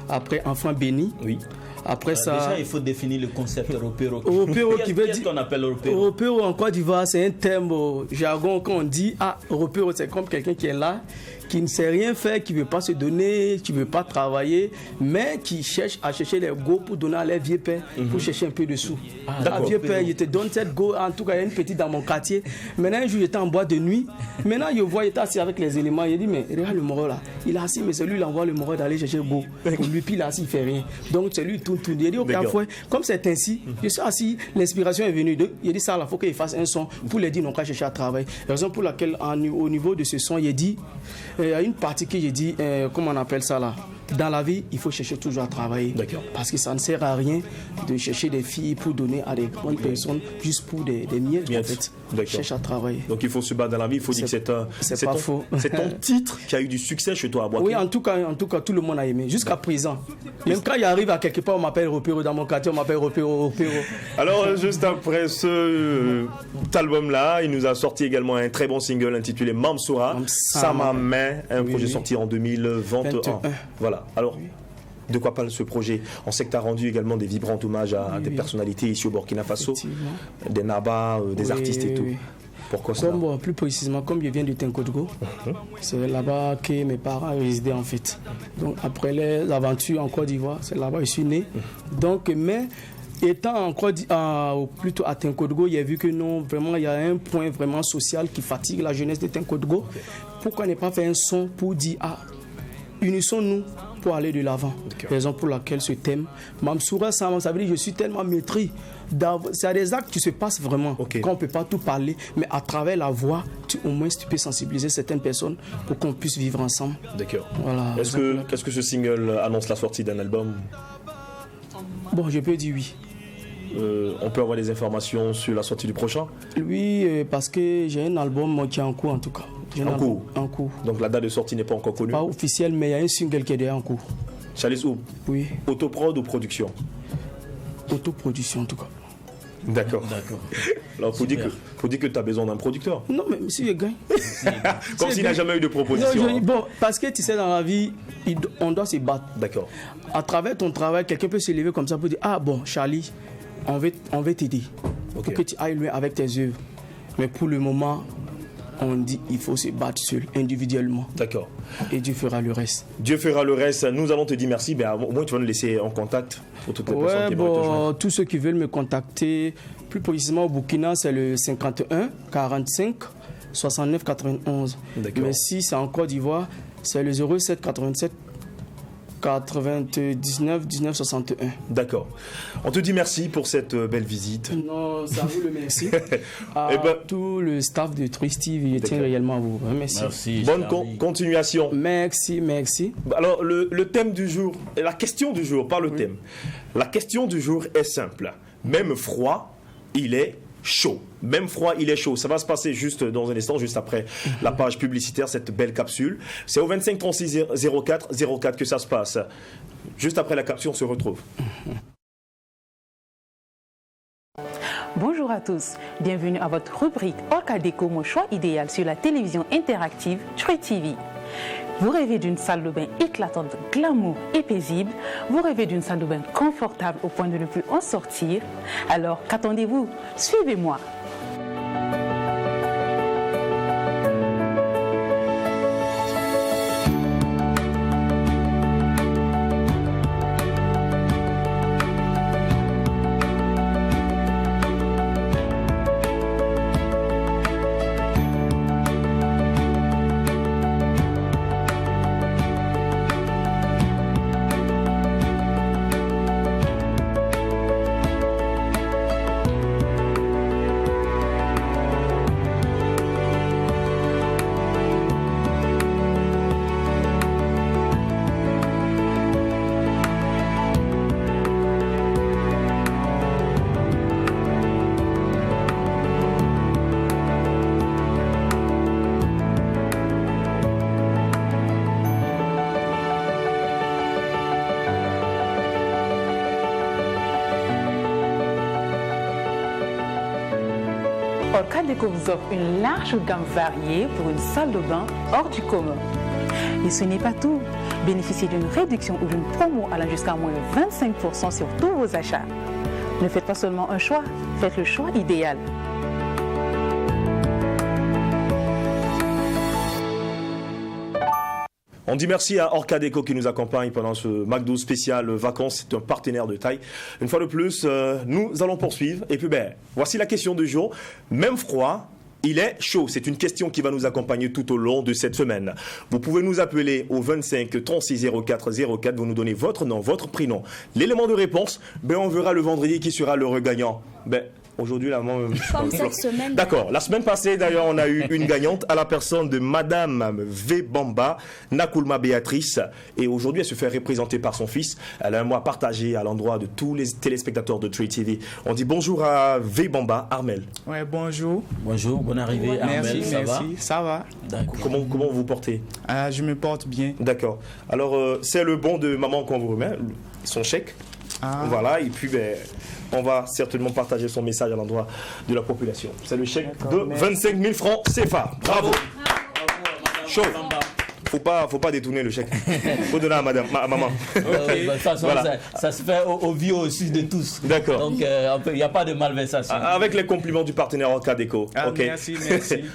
après Enfant béni. Oui. Après ça. Déjà, il faut définir le concept européo. Européo qui veut dire qu'on appelle européo. Européo en Côte d'Ivoire, c'est un terme au jargon quand on dit européo, c'est comme quelqu'un qui est là, qui ne sait rien faire, qui ne veut pas se donner, qui ne veut pas travailler, mais qui cherche à chercher les go pour donner à les vieux pères, pour chercher un peu de sous. La vieux père, il te donne cette go, en tout cas, il y a une petite dans mon quartier. Maintenant, un jour, j'étais en boîte de nuit. Maintenant, je vois, il était assis avec les éléments. Il dit, mais regarde le moro là. Il est assis, mais c'est lui, il envoie le moro d'aller chercher le go. Pour lui, puis il est assis, il ne fait rien. Donc, c'est lui, tout. Il dit, ok, comme c'est ainsi, je suis assis, l'inspiration est venue. Il dit, ça, il faut qu'il fasse un son pour les dire, non, qu'à chercher à travailler. Raison pour laquelle, au niveau de ce son, il dit, il y a une partie que j'ai dit, comment on appelle ça là? Dans la vie, il faut chercher toujours à travailler. Parce que ça ne sert à rien de chercher des filles pour donner à des grandes personnes juste pour des miettes. En fait. Cherche à travailler. Donc il faut se battre dans la vie. Il faut dire que c'est pas faux. C'est ton titre qui a eu du succès chez toi à Boaké. Oui, en tout cas, tout le monde a aimé. Jusqu'à présent. Même quand il arrive à quelque part, on m'appelle Européo dans mon quartier, on m'appelle Européo. Alors, juste après cet album-là, il nous a sorti également un très bon single intitulé Mamsoura, Sama Main, un projet sorti en 2021. Voilà. Alors, de quoi parle ce projet? On sait que tu as rendu également des vibrants hommages à des personnalités ici au Burkina Faso, des Nabas, des artistes et tout. Pourquoi ça? Plus précisément, comme je viens du Tenkodgo, c'est là-bas que mes parents résidaient en fait. Donc après les aventures en Côte d'Ivoire, c'est là-bas que je suis né. Donc, mais étant en plutôt à Tenkodgo, il a vu que non, vraiment, il y a un point vraiment social qui fatigue la jeunesse de Tenkodgo. Pourquoi ne pas faire un son pour dire, unissons-nous pour aller de l'avant. Raison pour laquelle ce thème, Mamsoura, ça veut dire que je suis tellement maîtrisé. C'est des actes qui se passent vraiment, quand on ne peut pas tout parler, mais à travers la voix, au moins tu peux sensibiliser certaines personnes pour qu'on puisse vivre ensemble. D'accord. Voilà. Est-ce que ce single annonce la sortie d'un album? Bon, je peux dire oui. On peut avoir des informations sur la sortie du prochain? Oui, parce que j'ai un album qui est en cours en tout cas. En cours. En cours. Donc la date de sortie n'est pas encore connue. Pas officielle, mais il y a un single qui est déjà en cours. Chalice Oub, Oui, autoprod ou production? autoproduction en tout cas. D'accord. D'accord. Alors, faut dire que tu as besoin d'un producteur. Non, mais si je gagne. Comme s'il n'a jamais eu de Non, proposition. Hein. bon, parce que tu sais, dans la vie, on doit se battre. D'accord. À travers ton travail, quelqu'un peut se lever comme ça pour dire ah bon, Charlie, on veut t'aider Ok. pour que tu ailles loin avec tes œuvres. Mais pour le moment, on dit il faut se battre seul, individuellement. D'accord. Et Dieu fera le reste. Dieu fera le reste. Nous allons te dire merci. Ben, au moins, tu vas nous laisser en contact pour toutes les personnes Ouais, qui veulent te joindre. bon, tous ceux qui veulent me contacter, plus précisément au Burkina, c'est le 51 45 69 91. D'accord. Mais si c'est en Côte d'Ivoire, c'est le 07 87 99 19 61. D'accord. On te dit merci pour cette belle visite. Non, ça vous le merci. À Eh ben- tout le staff de Twist TV, je tiens D'accord. réellement à vous remercier. Merci. Bonne Charlie. continuation. Merci, merci. Alors, le thème du jour, la question du jour, pas le thème. La question du jour est simple. Même froid, il est chaud. Même froid, il est chaud. Ça va se passer juste dans un instant, juste après la page publicitaire, cette belle capsule. C'est au 25 36 04 04 que ça se passe. Juste après la capsule, on se retrouve. Bonjour à tous, bienvenue à votre rubrique Orca Déco, mon choix idéal sur la télévision interactive True TV. Vous rêvez d'une salle de bain éclatante, glamour et paisible. Vous rêvez d'une salle de bain confortable au point de ne plus en sortir. Alors qu'attendez-vous? Suivez-moi. Orca Déco vous offre une large gamme variée pour une salle de bain hors du commun. Et ce n'est pas tout. Bénéficiez d'une réduction ou d'une promo allant jusqu'à moins de 25% sur tous vos achats. Ne faites pas seulement un choix, faites le choix idéal. On dit merci à Orca Déco qui nous accompagne pendant ce McDo spécial vacances. C'est un partenaire de taille. Une fois de plus, nous allons poursuivre. Et puis, voici la question du jour. Même froid, il est chaud. C'est une question qui va nous accompagner tout au long de cette semaine. Vous pouvez nous appeler au 25 36 04 04. Vous nous donnez votre nom, votre prénom, l'élément de réponse. On verra le vendredi qui sera le gagnant. Aujourd'hui, là, moi, Comme cette semaine. D'accord. La semaine passée, d'ailleurs, on a eu une gagnante à la personne de Madame V. Bamba, Nakulma Béatrice. Et aujourd'hui, elle se fait représenter par son fils. Elle a un mois partagé à l'endroit de tous les téléspectateurs de True TV. On dit bonjour à V. Bamba, Armel. Ouais, bonjour. Bonjour, bonne arrivée. Armel, Merci, ça va? ça va. D'accord. Comment vous vous portez? Je me porte bien. D'accord. Alors, c'est le bon de maman qu'on vous remet, son chèque. Voilà, et puis on va certainement partager son message à l'endroit de la population. C'est le chèque de 25 000 francs CFA. Bravo. Chaud. Faut pas détourner le chèque. Faut donner à maman. De toute façon, Voilà. ça se fait au vu au su de tous. D'accord. Donc, il n'y a pas de malversation. Avec les compliments du partenaire Orca Déco. Ok. Merci.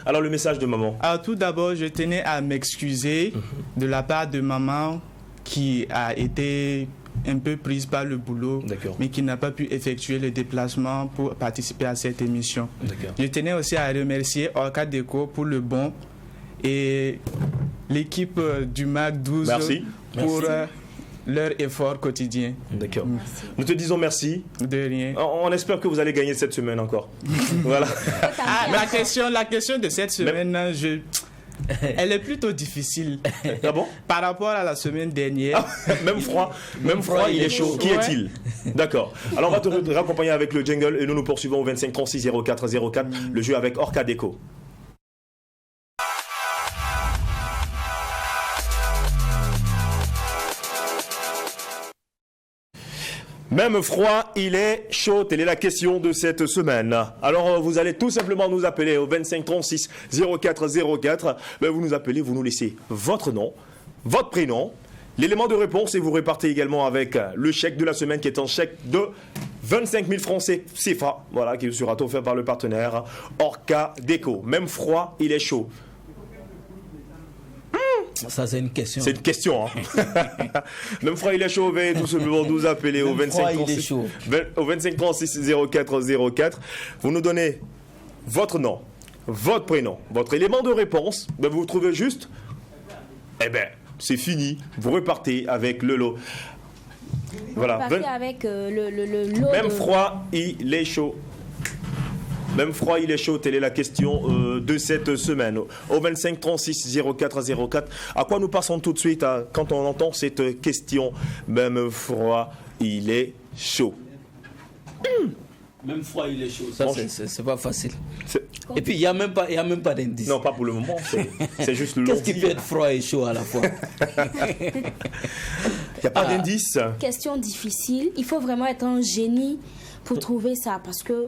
Alors, le message de maman. Tout d'abord, je tenais à m'excuser de la part de maman qui a été un peu prise par le boulot, mais qui n'a pas pu effectuer le déplacement pour participer à cette émission. Je tenais aussi à remercier Orca Déco pour le bon et l'équipe du MAC 12 Merci. pour leur effort quotidien. D'accord. Nous te disons merci. De rien. On espère que vous allez gagner cette semaine encore. Voilà. La question de cette semaine, elle est plutôt difficile. Ah bon? Par rapport à la semaine dernière. Même froid, il est chaud. Qui est-il? D'accord. Alors on va te raccompagner avec le jingle et nous poursuivons au 25 36 04 04, le jeu avec Orca Déco. Même froid, il est chaud. Telle est la question de cette semaine. Alors, vous allez tout simplement nous appeler au 25 36 04 04. Ben, vous nous appelez, vous nous laissez votre nom, votre prénom, l'élément de réponse et vous repartez également avec le chèque de la semaine qui est un chèque de 25 000 francs CFA. Voilà, qui sera offert par le partenaire Orca Déco. Même froid, il est chaud. Ça, c'est une question. C'est une question. Hein. Même froid, il est chaud. Veuillez tout simplement nous appeler au 25 36 au 25 36 04 04. Vous nous donnez votre nom, votre prénom, votre élément de réponse. Ben, vous trouvez juste. Eh bien, c'est fini. Vous repartez avec le lot. Voilà. Avec le lot. Même froid, il est chaud. Même froid, il est chaud. Telle est la question de cette semaine. Au 25 36 04 04. À quoi nous passons tout de suite quand on entend cette question? Même froid, il est chaud. Même froid, il est chaud. Ça, c'est pas facile. Et puis, il n'y a même pas d'indice. Non, pas pour le moment. C'est juste le Qu'est-ce qui peut être froid et chaud à la fois? Il n'y a pas d'indice. Question difficile. Il faut vraiment être un génie pour trouver ça. Parce que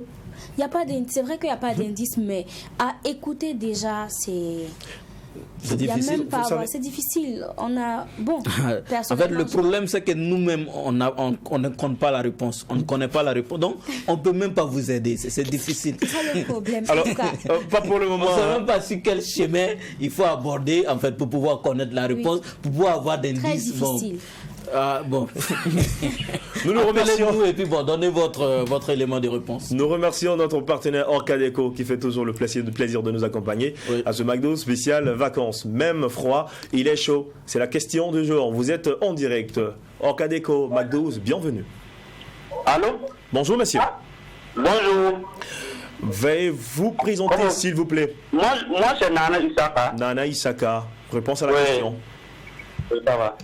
c'est vrai qu'il n'y a pas d'indice, mais à écouter déjà, c'est difficile. C'est difficile. On a en fait, le problème, c'est que nous-mêmes, on ne compte pas la réponse. On ne connaît pas la réponse. Donc, on ne peut même pas vous aider. C'est difficile. C'est ça le problème. Alors, en tout cas. pas pour le moment. On ne sait même pas sur quel chemin il faut aborder, en fait, pour pouvoir connaître la réponse, pour pouvoir avoir d'indices. Très difficile. Bon. Nous nous remercions. Et puis donnez votre élément de réponse. Nous remercions notre partenaire Orca Déco qui fait toujours le plaisir de nous accompagner à ce McDo spécial vacances. Même froid, il est chaud. C'est la question du jour. Vous êtes en direct. Orca Déco, McDo, bienvenue. Allô? Bonjour, monsieur. Bonjour. Veuillez vous présenter, s'il vous plaît. Moi c'est Nana Isaka. Nana Isaka. Réponse à la question. Ça va.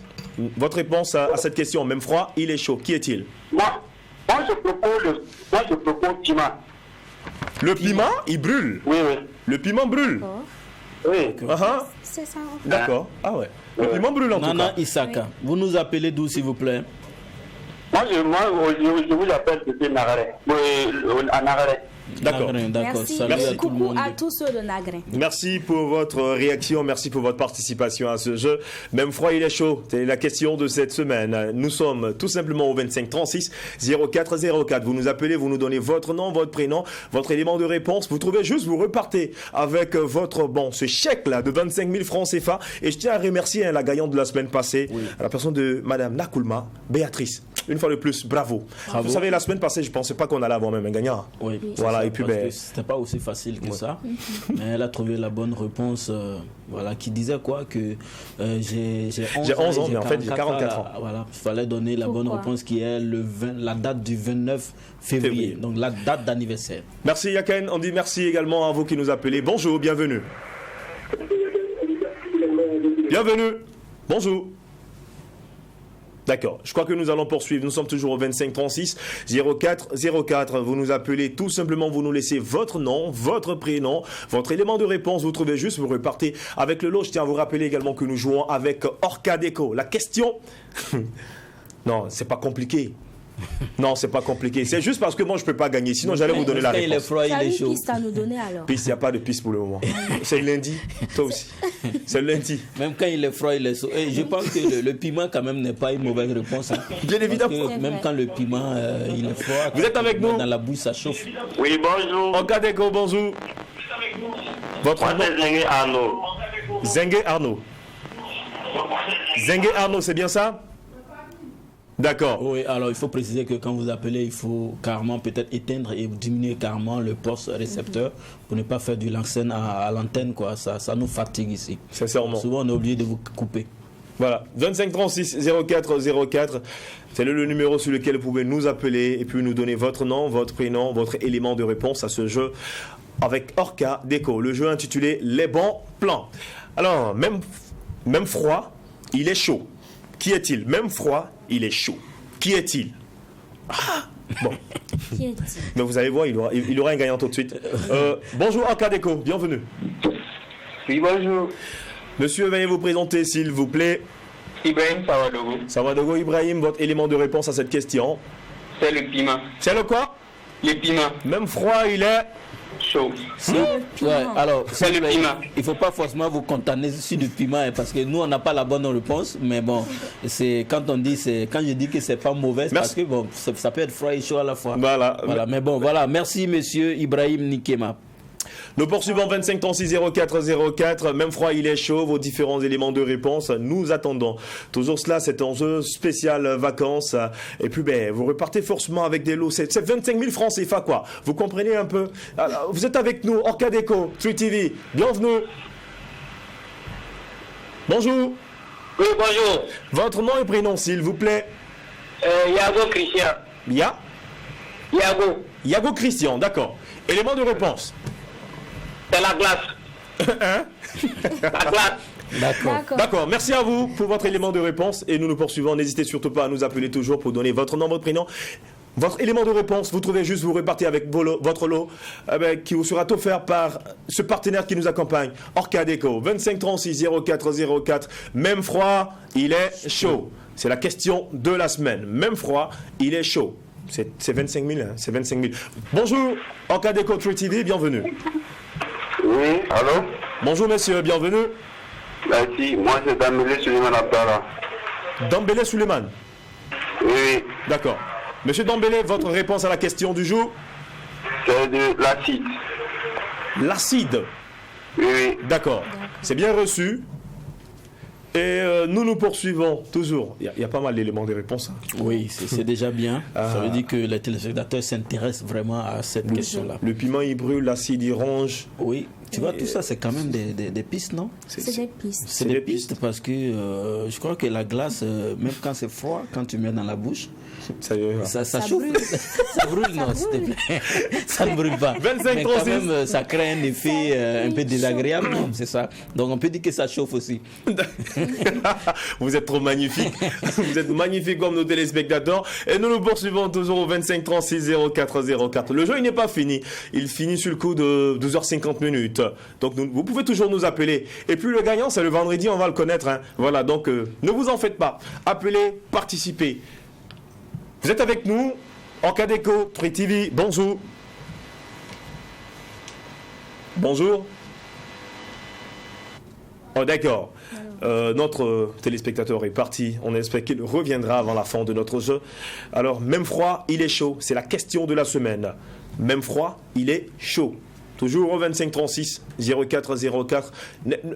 Votre réponse à cette question, même froid, il est chaud. Qui est-il? Moi, je propose piment. Le piment, il brûle? Oui. Le piment brûle? Oui. C'est ça. D'accord. Ah ouais. Le piment brûle en tout cas. Nana Isaka, vous nous appelez d'où, s'il vous plaît? Moi, je vous appelle depuis Nagaré. À Nagaré. D'accord. Merci. Merci. Coucou à tous ceux de Nagrin. Merci pour votre réaction, merci pour votre participation à ce jeu. Même froid, il est chaud. C'est la question de cette semaine. Nous sommes tout simplement au 25 36 04 04. Vous nous appelez, vous nous donnez votre nom, votre prénom, votre élément de réponse. Vous trouvez juste, vous repartez avec ce chèque-là de 25 000 francs CFA. Et je tiens à remercier la gagnante de la semaine passée, à la personne de Madame Nakoulma, Béatrice. Une fois de plus, bravo. Vous savez, la semaine passée, je ne pensais pas qu'on allait avoir même un gagnant. Oui. Voilà, et puis c'était pas aussi facile que ça. Mais elle a trouvé la bonne réponse, qui disait quoi que j'ai 11 ans, mais en fait j'ai 44 ans. Voilà, il fallait donner la bonne réponse qui est la date du 29 février. Donc la date d'anniversaire. Merci Yaken, on dit merci également à vous qui nous appelez. Bonjour, bienvenue. Bienvenue. Bonjour. D'accord, je crois que nous allons poursuivre. Nous sommes toujours au 25 36 04 04. Vous nous appelez tout simplement, vous nous laissez votre nom, votre prénom, votre élément de réponse. Vous trouvez juste, vous repartez avec le lot. Je tiens à vous rappeler également que nous jouons avec Orca Déco. La question... Non, c'est pas compliqué. Non, c'est pas compliqué. C'est juste parce que moi, je peux pas gagner. Sinon, j'allais vous donner la réponse. Il y a une piste à nous donner alors. Piste, il n'y a pas de piste pour le moment. C'est lundi, toi aussi. C'est lundi. Même quand il est froid, il est chaud. Et je pense que le piment, quand même, n'est pas une mauvaise réponse. Hein. Bien évidemment. Même quand le piment, il est froid. Vous êtes avec nous? Dans la bouche, ça chauffe. Oui, bonjour. Orca Déco, bonjour. Votre nom? Zengue Arnaud. Zengue Arnaud. Zengue Arnaud, c'est bien ça? D'accord. Oui, alors il faut préciser que quand vous appelez, il faut carrément peut-être éteindre et diminuer carrément le poste récepteur pour ne pas faire du larcène à l'antenne, quoi. Ça nous fatigue ici. Sincèrement. Souvent, on est obligé de vous couper. Voilà, 25 36 04 04, c'est le numéro sur lequel vous pouvez nous appeler et puis nous donner votre nom, votre prénom, votre élément de réponse à ce jeu avec Orca Déco, le jeu intitulé Les bons plans. Alors, même froid, il est chaud. Qui est-il? Même froid, il est chaud. Qui est-il? Bon. Qui est-il? Mais vous allez voir, il aura un gagnant tout de suite. Bonjour Orca Déco, bienvenue. Oui, bonjour. Monsieur, veuillez vous présenter s'il vous plaît. Ibrahim Sawadogo. Sawadogo Ibrahim, votre élément de réponse à cette question. C'est le piment. C'est le quoi? Le piment. Même froid, il est chaud. Ouais, alors, c'est le piment. Il ne faut pas forcément vous contenter sur du piment, hein, parce que nous, on n'a pas la bonne réponse. Mais bon, c'est quand je dis que c'est pas mauvais, parce que bon, ça peut être froid et chaud à la fois. Voilà. Mais bon, voilà. Merci, monsieur Ibrahim Nikema. Nous poursuivons 25 36 04 04. Même froid, il est chaud. Vos différents éléments de réponse, nous attendons. Toujours cela, c'est un jeu spécial vacances. Et puis, vous repartez forcément avec des lots. C'est 25 000 francs CFA, quoi. Vous comprenez un peu? Alors, vous êtes avec nous, Orcadeco, 3TV. Bienvenue. Bonjour. Oui, bonjour. Votre nom et prénom, s'il vous plaît? Yago Christian. Yago Christian, d'accord. Élément de réponse? C'est la glace. Hein? La glace. D'accord. Merci à vous pour votre élément de réponse et nous nous poursuivons. N'hésitez surtout pas à nous appeler toujours pour donner votre nom, votre prénom, votre élément de réponse. Vous trouvez juste, vous repartez avec votre lot qui vous sera offert par ce partenaire qui nous accompagne, Orcadeco. 25 36 04 04. Même froid, il est chaud. C'est la question de la semaine. Même froid, il est chaud. C'est 25 000, hein, c'est 25 000. Bonjour, Orcadeco 3TV, bienvenue. Oui, allô? Bonjour monsieur, bienvenue. Merci, moi c'est Dambélé Suleiman Abdallah. Dambélé Suleiman? Oui. D'accord. Monsieur Dambélé, votre réponse à la question du jour? C'est de l'acide. L'acide? Oui. D'accord. C'est bien reçu. Et nous poursuivons toujours. Il y a pas mal d'éléments de réponse. Hein. Oui, c'est déjà bien. Ça veut dire que les téléspectateurs s'intéressent vraiment à cette question-là. Le piment, il brûle, l'acide, il ronge. Oui. Tu vois, tout ça, c'est quand même des pistes, non? C'est des pistes. C'est des pistes parce que je crois que la glace, même quand c'est froid, quand tu mets dans la bouche, ça chauffe. Ça brûle, non, s'il te plaît. Ça ne brûle pas. 25 mais quand même, ça crée un effet un peu désagréable, non? C'est ça. Donc, on peut dire que ça chauffe aussi. Vous êtes trop magnifiques. Vous êtes magnifiques comme nos téléspectateurs. Et nous poursuivons toujours au 25 36 04 04. Le jeu, il n'est pas fini. Il finit sur le coup de 12h50 minutes. Donc, vous pouvez toujours nous appeler. Et puis, le gagnant, c'est le vendredi, on va le connaître. Hein. Voilà, donc, ne vous en faites pas. Appelez, participez. Vous êtes avec nous, Orcadeco 3TV. Bonjour. Bonjour. Oh, d'accord. Notre téléspectateur est parti. On espère qu'il reviendra avant la fin de notre jeu. Alors, même froid, il est chaud. C'est la question de la semaine. Même froid, il est chaud. Toujours au 25 36 04 04.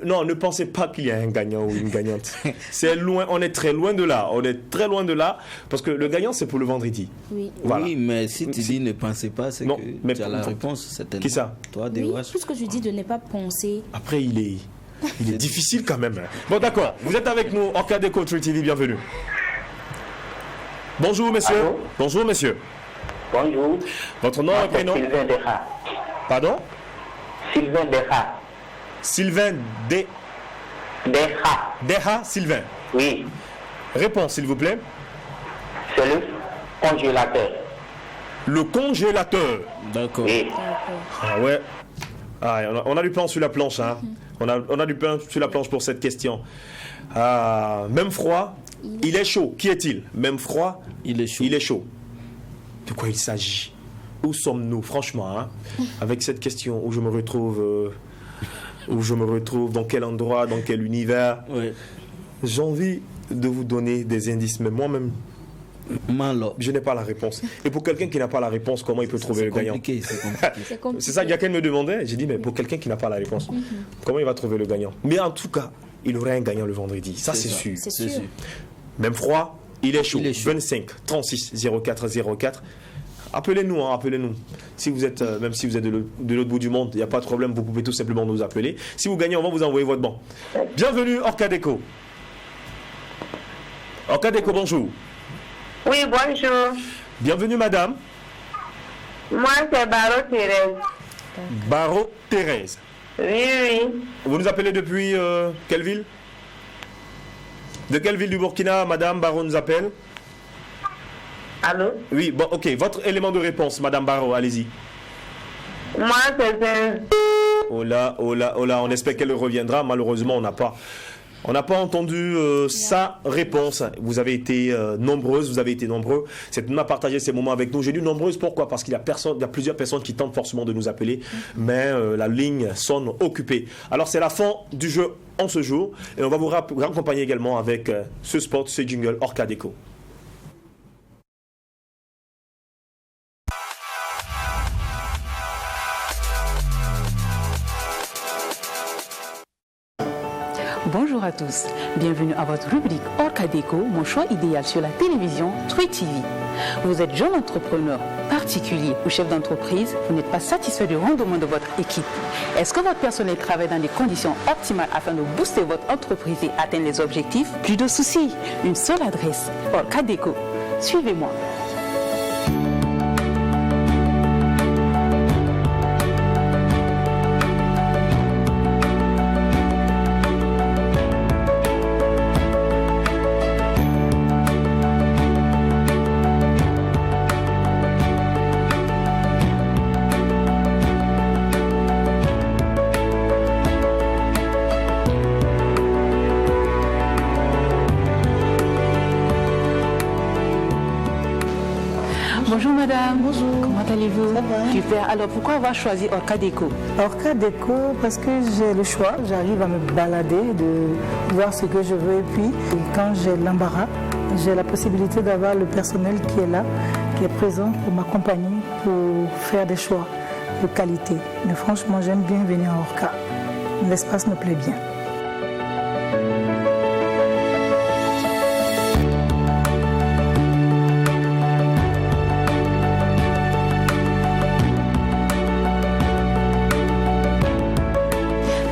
Non, ne pensez pas qu'il y a un gagnant ou une gagnante. C'est loin, on est très loin de là. On est très loin de là parce que le gagnant c'est pour le vendredi. Oui. Voilà. Oui, mais si tu dis ne pensez pas, c'est que tu as la réponse. Certainement. Qui ça? Toi, oui, puisque je dis de ne pas penser. Après, il est difficile quand même. Bon, d'accord. Vous êtes avec nous, Orcadeco 3TV, bienvenue. Bonjour, monsieur. Allô? Bonjour, monsieur. Bonjour. Votre nom et prénom? Sylvain Deha. Pardon? Sylvain Deha. Sylvain Deha. Deha Sylvain. Oui. Réponse, s'il vous plaît. C'est le congélateur. Le congélateur. D'accord. Oui. Ah ouais. Ah, on a du pain sur la planche. Hein. On a du pain sur la planche pour cette question. Ah, même froid, il est chaud. Qui est-il? Même froid, il est chaud. Il est chaud. De quoi il s'agit? Où sommes-nous, franchement, hein, avec cette question où je me retrouve, dans quel endroit, dans quel univers? Oui. J'ai envie de vous donner des indices, mais moi-même, je n'ai pas la réponse. Et pour quelqu'un qui n'a pas la réponse, comment il peut trouver le gagnant? C'est compliqué. C'est ça, quelqu'un me demandait. J'ai dit, mais pour quelqu'un qui n'a pas la réponse, comment il va trouver le gagnant? Mais en tout cas, il aurait un gagnant le vendredi. Ça, c'est sûr. C'est sûr. Même froid, il est chaud. 25 36 04 04. Appelez-nous, hein, appelez-nous. Si vous êtes, même si vous êtes de l'autre bout du monde, il n'y a pas de problème, vous pouvez tout simplement nous appeler. Si vous gagnez, on va vous envoyer votre banc. Bienvenue, Orcadeco. Orcadeco, bonjour. Oui, bonjour. Bienvenue, madame. Moi, c'est Baro Thérèse. Baro Thérèse. Oui. Vous nous appelez depuis quelle ville? De quelle ville du Burkina, madame Baro nous appelle? Allô? Oui, bon, ok. Votre élément de réponse, madame Baro, allez-y. Moi, c'est... Oh là, on espère qu'elle reviendra. Malheureusement, on n'a pas On n'a pas entendu sa réponse. Vous avez été nombreuses, vous avez été nombreux. C'est nous à partager ces moments avec nous. J'ai dit nombreuses, pourquoi? Parce qu'il y a plusieurs personnes qui tentent forcément de nous appeler, mais la ligne sonne occupée. Alors c'est la fin du jeu en ce jour, et on va vous raccompagner également avec ce spot, ce jingle Orca Déco. Bonjour à tous, bienvenue à votre rubrique Orca Déco, mon choix idéal sur la télévision True TV. Vous êtes jeune entrepreneur, particulier ou chef d'entreprise, vous n'êtes pas satisfait du rendement de votre équipe. Est-ce que votre personnel travaille dans des conditions optimales afin de booster votre entreprise et atteindre les objectifs? Plus de soucis, une seule adresse, Orca Déco. Suivez-moi. Bonjour madame. Bonjour. Comment allez-vous? Ça va. Super. Alors pourquoi avoir choisi Orca Déco? Orca Déco parce que j'ai le choix, j'arrive à me balader, de voir ce que je veux et puis quand j'ai l'embarras, j'ai la possibilité d'avoir le personnel qui est là, qui est présent pour m'accompagner, pour faire des choix de qualité. Mais franchement, j'aime bien venir à Orca. L'espace me plaît bien.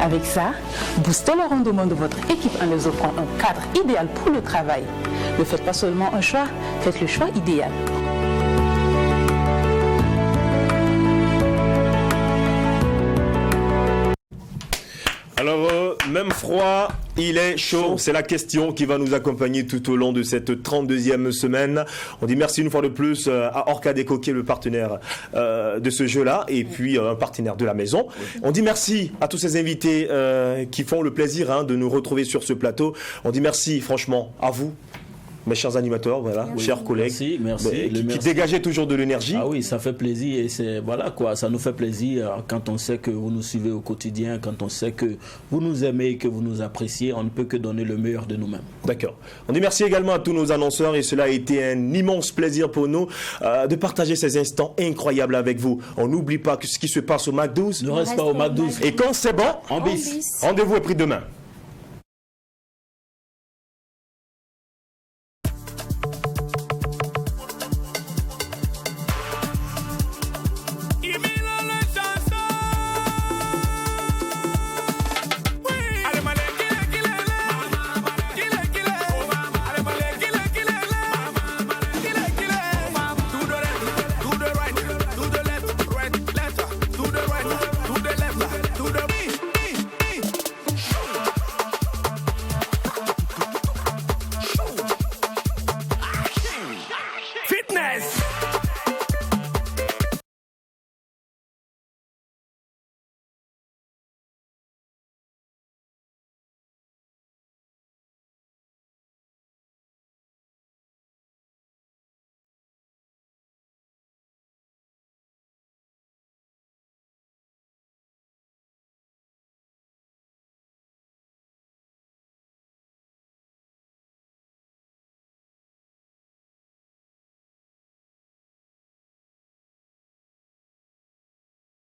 Avec ça, boostez le rendement de votre équipe en leur offrant un cadre idéal pour le travail. Ne faites pas seulement un choix, faites le choix idéal. Alors, même froid, il est chaud. C'est la question qui va nous accompagner tout au long de cette 32e semaine. On dit merci une fois de plus à Orca Déco qui est le partenaire de ce jeu-là et puis un partenaire de la maison. On dit merci à tous ces invités qui font le plaisir de nous retrouver sur ce plateau. On dit merci franchement à vous, mes chers animateurs, voilà, chers collègues, merci. Qui dégageaient toujours de l'énergie. Ah oui, ça fait plaisir et c'est voilà quoi, ça nous fait plaisir quand on sait que vous nous suivez au quotidien, quand on sait que vous nous aimez, que vous nous appréciez, on ne peut que donner le meilleur de nous-mêmes. D'accord. On dit merci également à tous nos annonceurs et cela a été un immense plaisir pour nous de partager ces instants incroyables avec vous. On n'oublie pas que ce qui se passe au MAC 12 ne reste pas au MAC 12. Et quand c'est bon, en bis. Rendez-vous est pris demain.